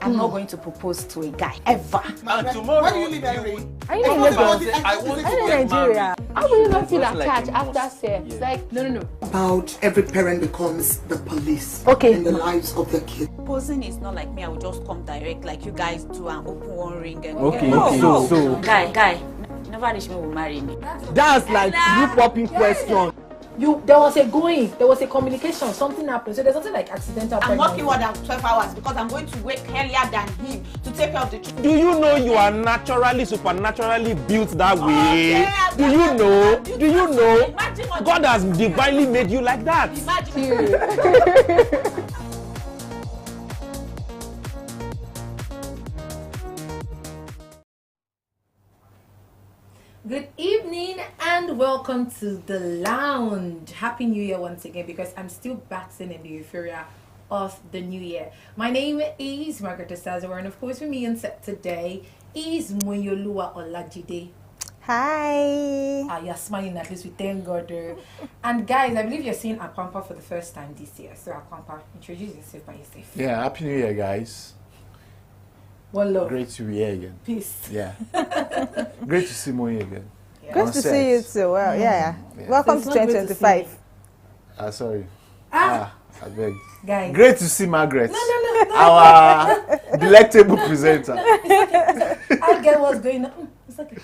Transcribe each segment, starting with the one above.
I'm not going to propose to a guy ever. And tomorrow, where do you live, Henry? Are you in Lagos? I want to Are you in get Nigeria? married. How will you not feel Just like attached a after must. sex? Yeah. Like, no. About every parent becomes the police Okay. in the lives of their kids. Proposing is not like me. I will just come direct like you guys do and open one ring. And Okay, no, okay. no. So- Guy, you never reach me will marry me. That's like you popping question. there was a communication, something happened. So there's something like accidental I'm pregnancy. working more than 12 hours because I'm going to wake earlier than him to take care of the children. Do you know you are naturally, supernaturally built that way? yeah, Do you know? I'm Do you know? Imagine what God has divinely made you like that. Imagine. Good evening and welcome to the lounge. Happy New Year once again, because I'm still basking in the euphoria of the new year. My name is Margaret Saza, and of course with me on set today is Moyolua Olajide. Hi. You're smiling, at least we thank God. And guys, I believe you're seeing Akwampa for the first time this year. So Akwampa, introduce yourself by yourself. Yeah, Happy New Year, guys. One love. Great to be here again. Peace. Yeah. Great to see Moyi again. Yeah. Good On to set. see you too. Well, yeah. Yeah. Welcome So to it's not good to see 2025. Sorry. Ah. I beg. Guys. Great to see Margaret. No. Our delectable presenter. I get what's going on. It's okay.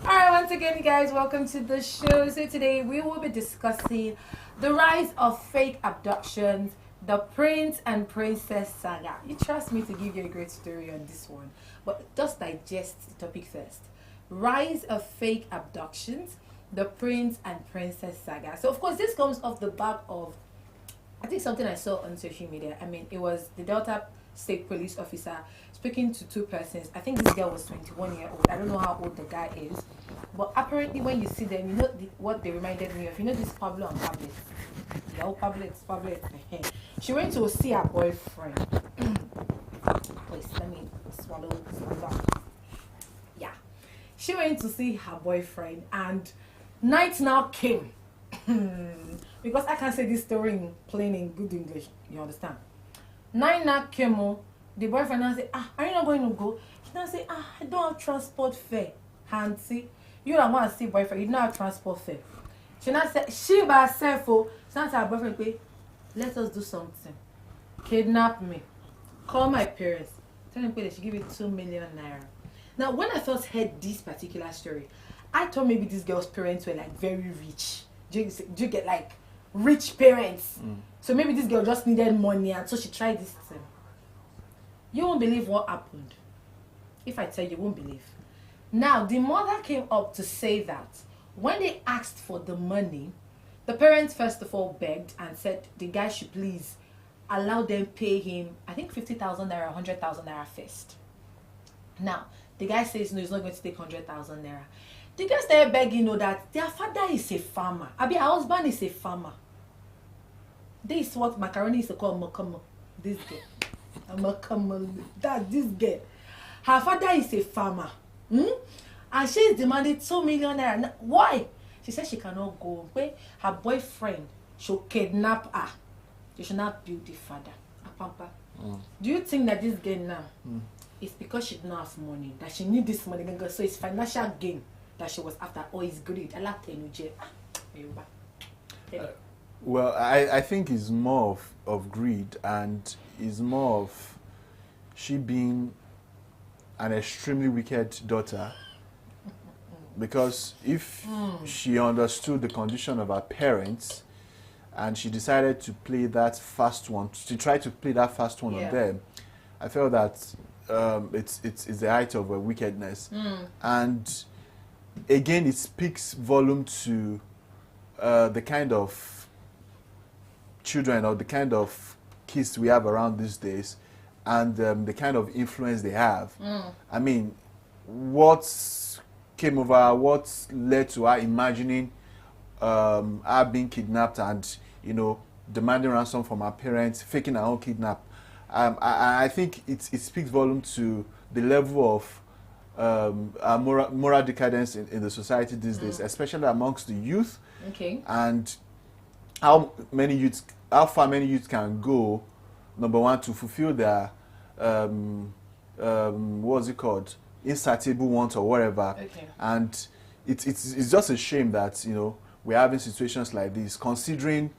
Alright, once again, guys, welcome to the show. So today we will be discussing the rise of fake abductions, the Prince and Princess Saga. You trust me to give you a great story on this one, but just digest the topic first. Rise of fake abductions, the Prince and Princess Saga. So of course this comes off the back of, I think, something I saw on social media. I mean, it was the Delta State Police officer speaking to two persons. I think this girl was 21 years old. I don't know how old the guy is, but apparently when you see them, you know what they reminded me of. You know this Pablo and Pablo. The old Pablo. She went to see her boyfriend. Please let me swallow that. Yeah, she went to see her boyfriend, and night now came. Because I can't say this story in plain in good English. You understand? Night now came. The boyfriend now say, are you not going to go? She now say, I don't have transport fare. And see, you don't want to see boyfriend. You don't have transport fare. She now said, she by herself, she now said her boyfriend, pay, let us do something. Kidnap me. Call my parents. Tell them that she give you 2 million naira. Now, when I first heard this particular story, I thought maybe this girl's parents were like very rich. Do you get like rich parents? So maybe this girl just needed money, and so she tried this thing. You won't believe what happened. If I tell you, you won't believe. Now, the mother came up to say that when they asked for the money, the parents first of all begged and said the guy should please allow them pay him, I think 50,000 naira, 100,000 naira first. Now, the guy says no, he's not going to take 100,000 naira. The guy started begging, that their father is a farmer. Her husband is a farmer. This is what macaroni is called makama. This girl. That's this girl. Her father is a farmer. And she is demanding 2 million naira. Now, why? She said she cannot go. Where her boyfriend should kidnap her. She should not build the father. Apampa. Do you think that this girl now is because she don't have money, that she need this money, so it's financial gain that she was after, or is greed? Well, I think it's more of greed, and is more of she being an extremely wicked daughter. Because if she understood the condition of her parents and she decided to play that fast one, to try to play that fast one on them, I felt that it's the height of wickedness. And again, it speaks volume to the kind of children or the kind of kids we have around these days, and the kind of influence they have. I mean, what came over, what led to her imagining her being kidnapped and, demanding ransom from her parents, faking her own kidnap. I think it speaks volume to the level of moral decadence in the society these days, especially amongst the youth. Okay. And how far many youths can go, number one, to fulfill their what's it called, insatiable want or whatever. Okay. And it's just a shame that, you know, we're having situations like this, considering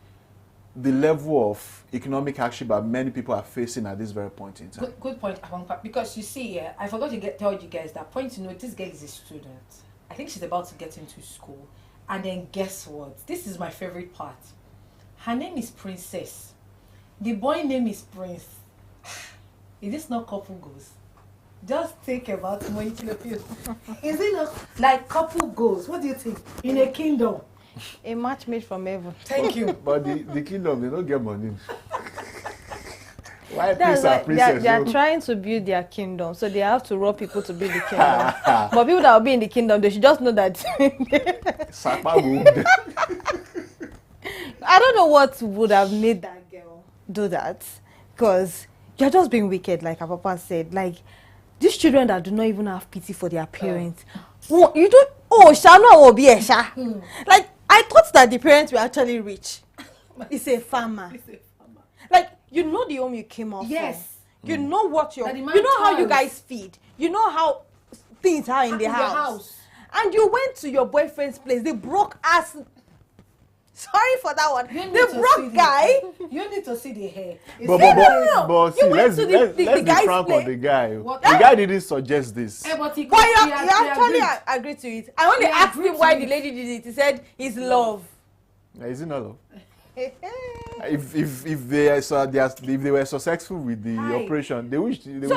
the level of economic hardship that many people are facing at this very point in time. Good point, Afonka, because you see, I forgot to tell you guys that point to note, this girl is a student. I think she's about to get into school. And then guess what? This is my favorite part. Her name is Princess. The boy name is Prince. Is this not couple goals? Just think about money to the field. Is it not like couple goals? What do you think? In a kingdom. A match made from heaven. Thank you. But the kingdom, they don't get money. Why That's prince why and princess? they are trying to build their kingdom, so they have to rob people to build the kingdom. But people that will be in the kingdom, they should just know that. I don't know what would have made that girl do that, because you're just being wicked, like our papa said. Like, these children that do not even have pity for their parents. Oh, you don't. Oh, Shana will be a sha. Like, I thought that the parents were actually rich. It's a farmer. Like, you know the home you came off Yes. from. You know what you That the man know how you tells. guys feed. You know how things are in the house. And you went to your boyfriend's place. They broke ass. Sorry for that one. You need The to broke see guy. You need to see the hair. It's But no. see, You went let's to the be guy's frank place. on the guy. What? The guy didn't suggest this. But he But you he actually agreed. agreed to it. I only He asked agreed him why to the it. lady did it. He said it's love. Is it not love? If they were successful with the Hi. operation, they will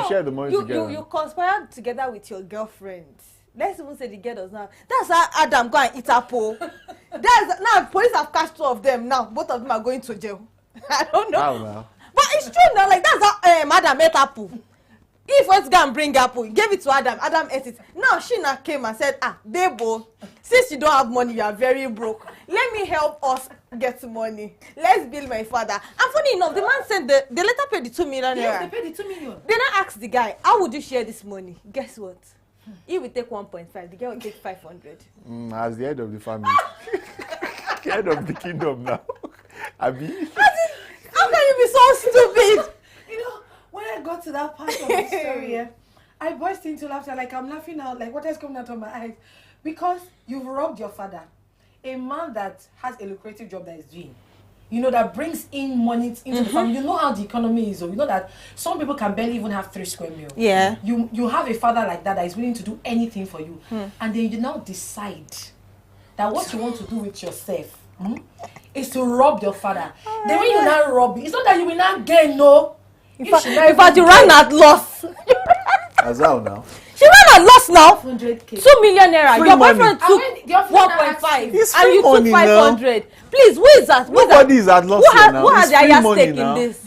share the money together. You conspired together with your girlfriend. Let's even say the girl does not. That's how Adam go and eat apple. That's now police have catched two of them. Now both of them are going to jail. I don't know. How now? But it's true now. Like that's how Adam ate apple. If went to go and bring apple, he gave it to Adam. Adam ate it. Now she now came and said, Debo, since you don't have money, you are very broke. Let me help us get money. Let's bill my father. And funny enough, the man said they later paid the 2 million Yes, naira. they paid the 2 million. Then I asked the guy, how would you share this money? Guess what? He will take 1.5. The guy will take 500. As the head of the family. The head of the kingdom now. Abi? How can you be so stupid? You know, when I got to that part of the story, I burst into laughter. Like, I'm laughing out, like, what is coming out of my eyes? Because you've robbed your father. A man that has a lucrative job that is doing. You know, that brings in money into the family. You know how the economy is. Or you know that some people can barely even have 3 square meals. Yeah. You have a father like that is willing to do anything for you. And then you now decide that what you want to do with yourself is to rob your father. Then when you now rob, it's not that you will not gain, no. In fact, you ran at loss. As how now? She ran at loss now. 100K. 2 million naira. Free Your money. boyfriend And when took your friend 1.5 It's and free you took money now. 500. Please, who is that? Who is Nobody that? is at loss Who here now. who has It's the free highest money stake now. in this?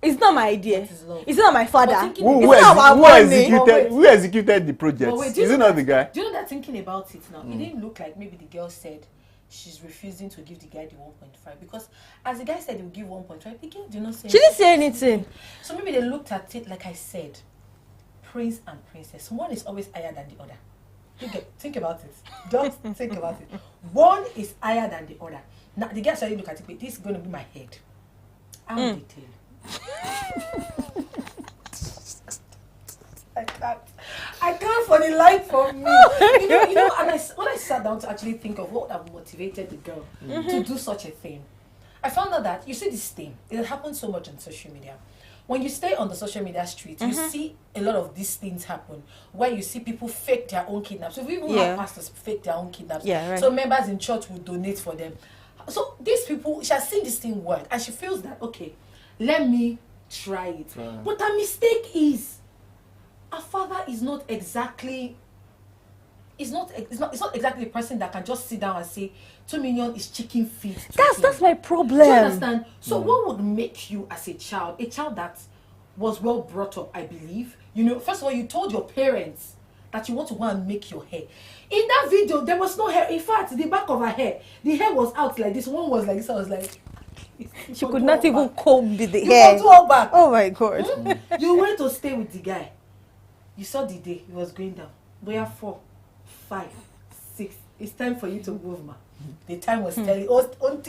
It's not my idea. is love? It's not my father. But thinking Who, It's who, not our money. who executed the project? But wait, do you Is it know not the guy? Do you know that thinking about it now? It didn't look like maybe the girl said she's refusing to give the guy the 1.5 because as the guy said he would give 1.5, the girl did not say She didn't say anything. So maybe they looked at it like I said, prince and princess. One is always higher than the other. Think about it. Just think about it. One is higher than the other. Now the guy started look at it, but this is going to be my head. How detailed. I can't for the life of me. You know, and when I sat down to actually think of what have motivated the girl to do such a thing, I found out that, you see this thing, it happens so much on social media. When you stay on the social media street, you see a lot of these things happen where you see people fake their own kidnaps. So we even have pastors fake their own kidnaps. Yeah, right. So members in church will donate for them. So these people, she has seen this thing work and she feels that, okay, let me try it. But the mistake is, our father is not exactly, it's not exactly the person that can just sit down and say 2 million is chicken feed. That's my problem. Do you understand? So what would make you as a child that was well brought up, I believe, you know, first of all, you told your parents that you want to go and make your hair. In that video, there was no hair. In fact, the back of her hair, the hair was out like this. One was like this. I was like, She could not even comb with the you hair. got to all back. Oh my God. You went to stay with the guy. You saw the day he was going down. We are 4, 5, 6. It's time for you to move, ma. The time was telling. Oh,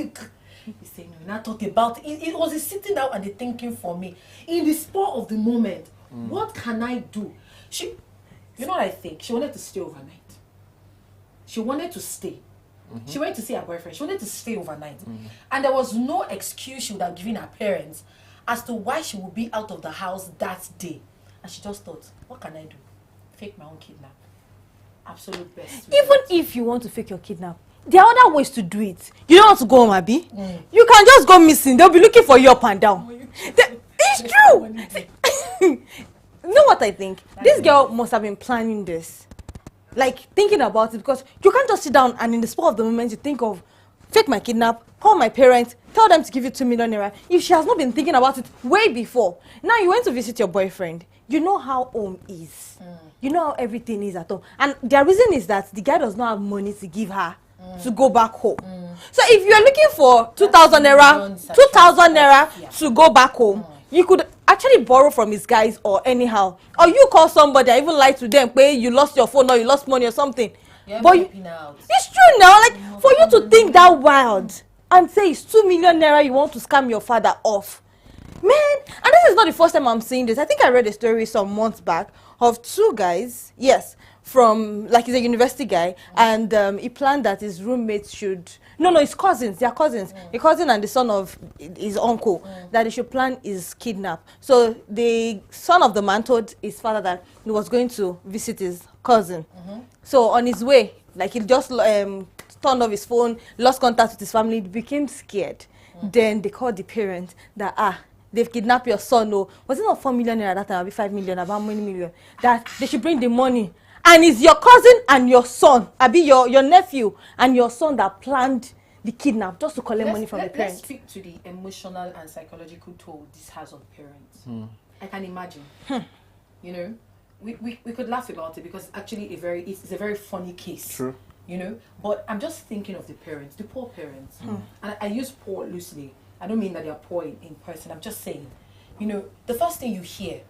He said, no, and I thought about it. It was sitting down and the thinking for me. In the spur of the moment, what can I do? You know what I think? She wanted to stay overnight. She wanted to stay. She went to see her boyfriend. She wanted to stay overnight. And there was no excuse she would have given her parents as to why she would be out of the house that day. And she just thought, what can I do? Fake my own kidnap. Absolute best. Even if you want to fake your kidnap, there are other ways to do it. You don't want to go home, Abi? You can just go missing. They'll be looking for you up and down. It's true. You know what I think? This girl must have been planning this. Like, thinking about it, because you can't just sit down and in the spur of the moment you think of fake my kidnap, call my parents, tell them to give you 2 million naira. If she has not been thinking about it way before. Now you went to visit your boyfriend. You know how home is. You know how everything is at home. And the reason is that the guy does not have money to give her to go back home. So if you are looking for 2,000 naira, 2,000 naira to go back home, you could actually borrow from his guys or anyhow. Or you call somebody and even lie to them, pay you lost your phone or you lost money or something. But it's true now, like for you to think that wild and say it's 2 million naira you want to scam your father off. Man, and this is not the first time I'm seeing this. I think I read a story some months back of 2 guys, yes, from, like, he's a university guy, and he planned that his roommates should, his cousins, they are cousins, a cousin and the son of his uncle, that they should plan his kidnap. So the son of the man told his father that he was going to visit his cousin. So on his way, like, he just turned off his phone, lost contact with his family, became scared. Then they called the parents that, they've kidnapped your son. No, was it not 4 million naira that time? I'll be 5 million, about how many million? That they should bring the money. And it's your cousin and your son, Abi, your nephew and your son that planned the kidnap just to collect money from the parents. Let's speak to the emotional and psychological toll this has on parents. I can imagine. You know, we could laugh about it because actually it's a very funny case. True. You know, but I'm just thinking of the parents, the poor parents. And I use poor loosely. I don't mean that they're poor in person. I'm just saying, you know, the first thing you hear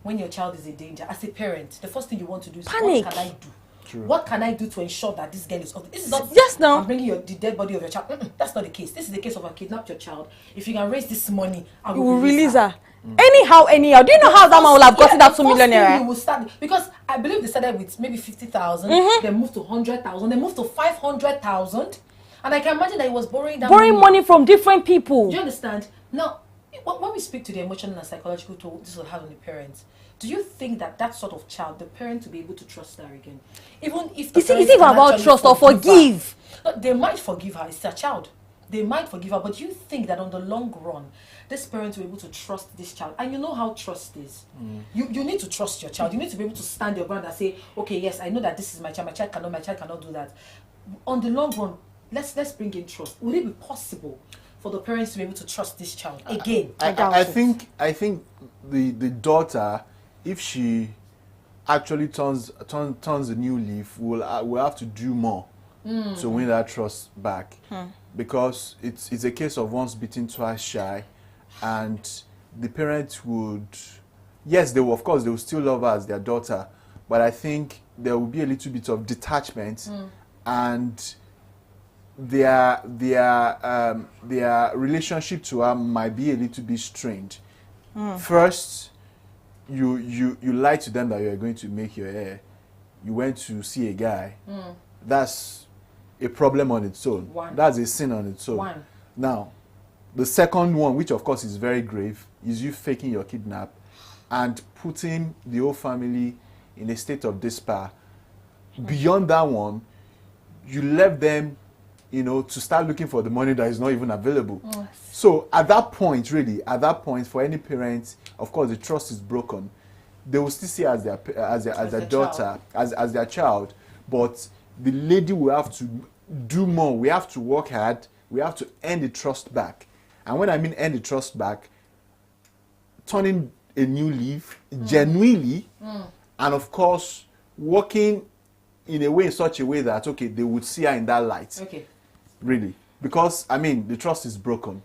when your child is in danger, as a parent, the first thing you want to do is, panic. What can I do? True. What can I do to ensure that this girl is off? This is not just now. I'm bringing the dead body of your child. That's not the case. This is the case of I kidnapped your child. If you can raise this money, I will release her. Anyhow. Do you know how that man will have gotten that 2 million naira? You will start, because I believe they started with maybe 50,000, then moved to 100,000, then moved to 500,000. And I can imagine that he was borrowing money from different people. Do you understand? Now, when we speak to the emotional and psychological toll this will have on the parents, do you think that sort of child, the parent, to be able to trust her again, even if is it about trust or forgive? No, they might forgive her. It's their child. They might forgive her, but you think that on the long run, this parent will be able to trust this child? And you know how trust is. You need to trust your child. You need to be able to stand your ground and say, okay, yes, I know that this is my child. My child cannot do that. On the long run, let's bring in trust. Would it be possible for the parents to be able to trust this child again? I think the daughter, if she actually turns a new leaf, will have to do more to win that trust back, because it's a case of once bitten, twice shy, and the parents would, yes, they will still love her as their daughter, but I think there will be a little bit of detachment, and their relationship to her might be a little bit strained. First, you lied to them that you are going to make your hair. You went to see a guy. That's a problem on its own. That's a sin on its own. Now, the second one, which of course is very grave, is you faking your kidnap and putting the whole family in a state of despair. Beyond that one, you left them, to start looking for the money that is not even available. So at that point, for any parent, of course, the trust is broken. They will still see as their daughter, as their child, but the lady will have to do more. We have to work hard. We have to earn the trust back. And when I mean earn the trust back, turning a new leaf, genuinely, and of course, working in such a way that, okay, they would see her in that light. Okay. Really. Because, the trust is broken.